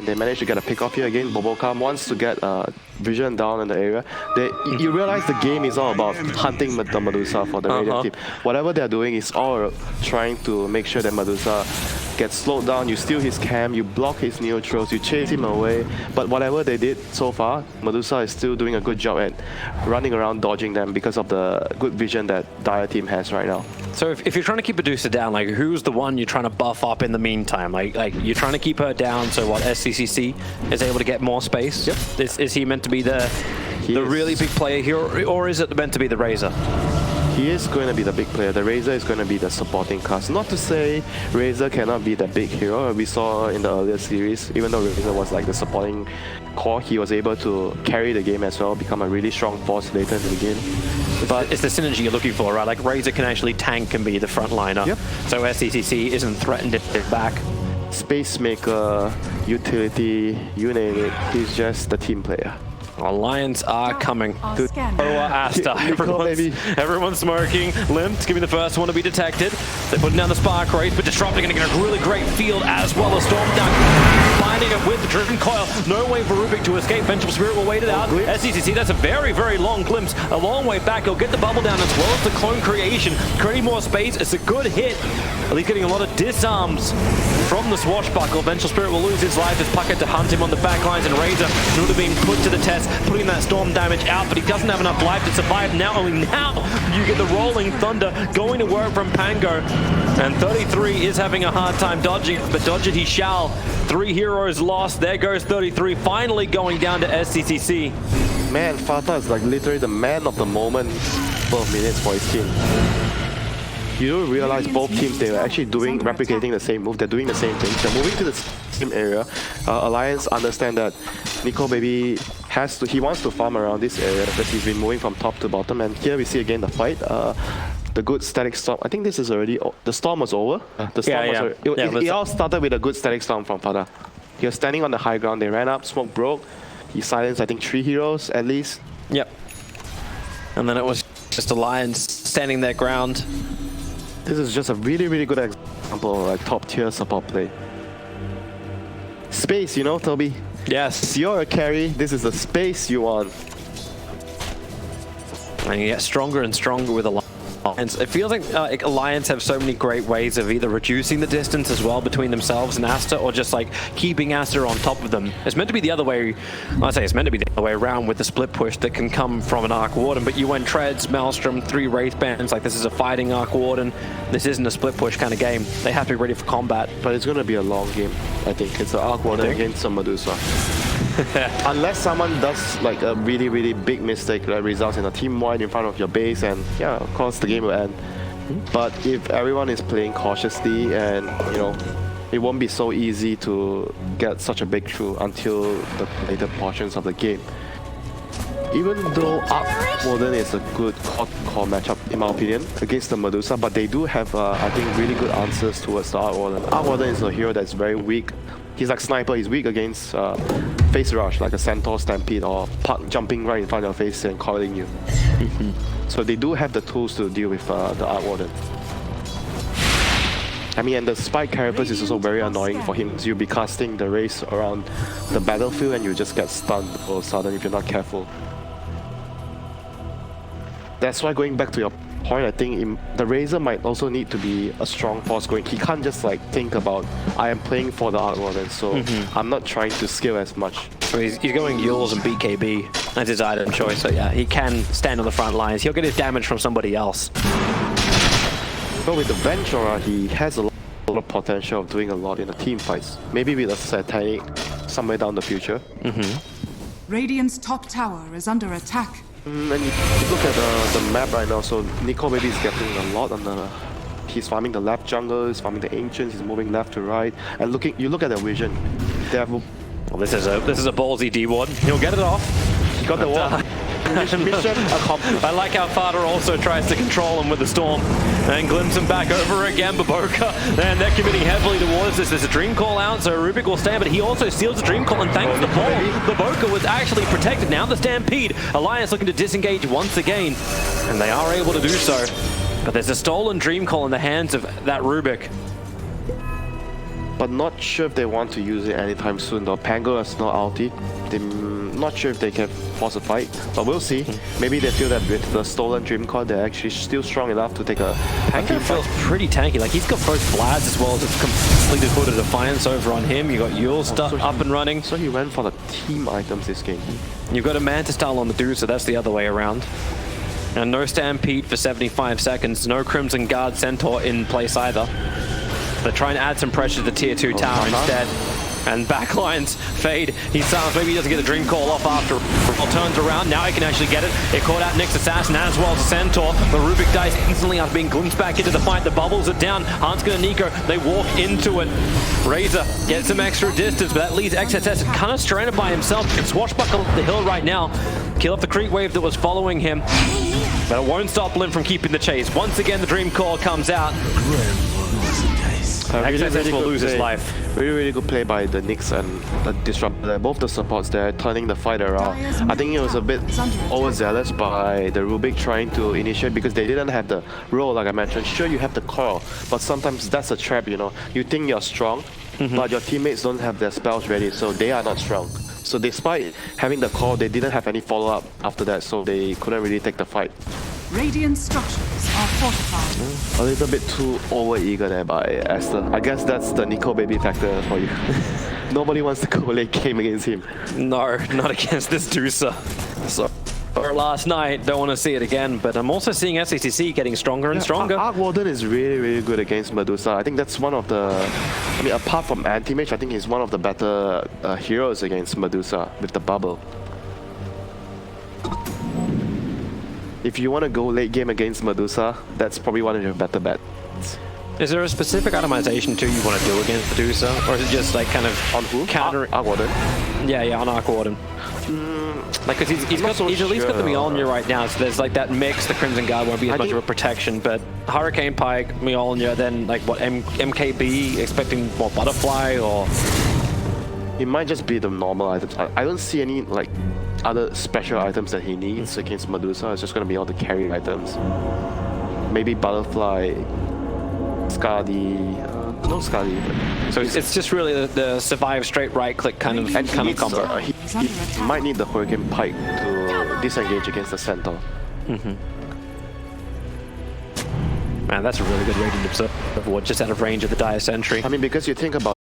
They managed to get a pick off here again. Bobokam wants to get vision down in the area. You realize the game is all about hunting the Medusa for the Radiant team. Whatever they're doing is all trying to make sure that Medusa gets slowed down. You steal his camp, you block his neutrals, you chase him away. But whatever they did so far, Medusa is still doing a good job at running around dodging them because of the good vision that Dire team has right now. So if you're trying to keep Medusa down, like who's the one you're trying to buff up in the meantime? Like you're trying to keep her down so what, SCCC is able to get more space? Yep. Is he meant to be the really big player here, or is it meant to be the Razor? He is going to be the big player. The Razor is going to be the supporting cast. Not to say Razor cannot be the big hero. We saw in the earlier series, even though Razor was like the supporting core, he was able to carry the game as well, become a really strong force later in the game. But it's the synergy you're looking for, right? Like Razor can actually tank and be the frontliner. Yep. So SCCC isn't threatened to hit back. Space Maker, utility, you name it. He's just the team player. Alliance are coming. Aster. Everyone's smoking. Limped, giving the first one to be detected. They're putting down the Spark Race, but Disruptor going to get a really great field as well as Storm Duck. Finding it with the Driven Coil. No way for Rubik to escape. Vengeful Spirit will wait it out. SCCC, that's a very, very long glimpse. A long way back. He'll get the bubble down as well as the clone creation. Creating more space. It's a good hit. At least getting a lot of disarms from the Swashbuckle. Vengeful Spirit will lose his life as Puckett to hunt him on the back lines, and Razor would have been put to the test, putting that storm damage out, but he doesn't have enough life to survive. Only now you get the Rolling Thunder going to work from Pango, and 33 is having a hard time dodging it, but dodge it he shall. 3 heroes lost. There goes 33, finally going down to SCCC. Man, Fata is like literally the man of the moment. 12 minutes for his team. You do realize both teams, they were actually replicating the same move. They're doing the same thing. They're moving to the same area. Alliance understand that Nico Baby he wants to farm around this area because he's been moving from top to bottom. And here we see again the fight. The good static storm. I think this is already, the storm was over. The storm was over. It all started with a good static storm from Fata. He was standing on the high ground. They ran up, smoke broke. He silenced, I think, 3 heroes at least. Yep. And then it was just Alliance standing their ground. This is just a really, really good example of like top tier support play. Space, you know, Toby? Yes. You're a carry, this is the space you want. And you get stronger and stronger with Alliance. It feels like Alliance have so many great ways of either reducing the distance as well between themselves and Aster, or just like keeping Aster on top of them. It's meant to be the other way, I say it's meant to be the other way around with the split push that can come from an Arc Warden, but you went Treads, Maelstrom, 3 Wraith Bands, like this is a fighting Arc Warden. This isn't a split push kind of game. They have to be ready for combat. But it's going to be a long game, I think. It's an Arc Warden against some Medusa. Unless someone does like a really, really big mistake that results in a team wide in front of your base, and yeah, of course the game will end. But if everyone is playing cautiously, and you know, it won't be so easy to get such a breakthrough until the later portions of the game. Even though Arc Warden is a good core matchup in my opinion against the Medusa, but they do have I think really good answers towards the Arc Warden. Arc Warden is a hero that's very weak. He's like Sniper, he's weak against face rush, like a Centaur Stampede or Puck jumping right in front of your face and calling you. So they do have the tools to deal with the Arc Warden. I mean, and the Spike Carapace is also very annoying for him. So you'll be casting the race around the battlefield and you just get stunned all of a sudden if you're not careful. That's why, going back to your point, I think the Razor might also need to be a strong force going. He can't just like think about, I am playing for the Arc Warden, so I'm not trying to scale as much. So he's going Yules and BKB as his item choice, so yeah, he can stand on the front lines. He'll get his damage from somebody else. But with the Ventura, he has a lot of potential of doing a lot in the team fights. Maybe with a Satanic somewhere down the future. Radiant's top tower is under attack. And you look at the map right now, so Nico maybe is getting a lot on the... He's farming the left jungle, he's farming the Ancients, he's moving left to right. And you look at the vision. They have... Well, this is a ballsy D-Ward. He'll get it off. He got the wall. Mission accomplished. I like how Fata also tries to control him with the Storm. And glimpse him back over again, Baboka. And they're committing heavily towards this. There's a Dream Call out, so Rubik will stand, but he also steals the Dream Call, and thanks to the ball, Baboka was actually protected. Now the Stampede. Alliance looking to disengage once again, and they are able to do so. But there's a stolen Dream Call in the hands of that Rubik. but not sure if they want to use it anytime soon though. Pango is not ulti. Not sure if they can force a fight, but we'll see. Maybe they feel that with the stolen Dream Core, they're actually still strong enough to take a Pango feels pretty tanky. Like he's got both Vlads as well as a completed Hood of Defiance over on him. You got Yule stuff up and running. So he went for the team items this game. You've got a Manta style on the Medusa, that's the other way around. And no Stampede for 75 seconds, no Crimson Guard Centaur in place either. They're trying to add some pressure to the tier 2 tower instead. And backlines fade. He's silent. Maybe he doesn't get the Dream Call off after. Well, turns around. Now he can actually get it. It caught out Nick's Assassin as well as Centaur. The Rubik dies instantly after being glimpsed back into the fight. The bubbles are down. Hanska and Nico, they walk into it. Razor gets some extra distance, but that leaves XSS kind of stranded by himself. He can swashbuckle up the hill right now. Kill off the creep wave that was following him. But it won't stop Lim from keeping the chase. Once again, the Dream Call comes out. XSS will lose his life. Really good play by the Nyx and the Disruptor. Both the supports there turning the fight around. I think it was a bit overzealous by the Rubik trying to initiate because they didn't have the roll, like I mentioned. Sure, you have the coil, but sometimes that's a trap, you know. You think you're strong, but your teammates don't have their spells ready, so they are not strong. So despite having the call, they didn't have any follow-up after that, so they couldn't really take the fight. Radiant structures are fortified. A little bit too over-eager there by Aster. I guess that's the Nico baby factor for you. Nobody wants to go late game against him. No, not against this Dusa. So, for last night, don't want to see it again, but I'm also seeing SACC getting stronger and stronger. Arc Warden is really good against Medusa. I think that's one of the... I mean, apart from Anti-Mage, I think he's one of the better heroes against Medusa with the bubble. If you want to go late game against Medusa, that's probably one of your better bets. Is there a specific itemization too you want to do against Medusa, or is it just like kind of on who? Counter? Arc Warden. Yeah, on Arc Warden. Like, cause he's at least got the Mjolnir right now, so there's like that mix. The Crimson Guard won't be as much of a protection, but Hurricane Pike, Mjolnir, then like what MKB expecting more Butterfly or. It might just be the normal items. I don't see any like other special items that he needs against Medusa. It's just gonna be all the carry items. Maybe Butterfly, Skadi, no Skadi. So it's just really the survive straight right click kind of combo. He might need the Hurricane Pike to disengage against the Centaur. Man, that's a really good Radiant Observer just out of range of the Dire Sentry. I mean, because you think about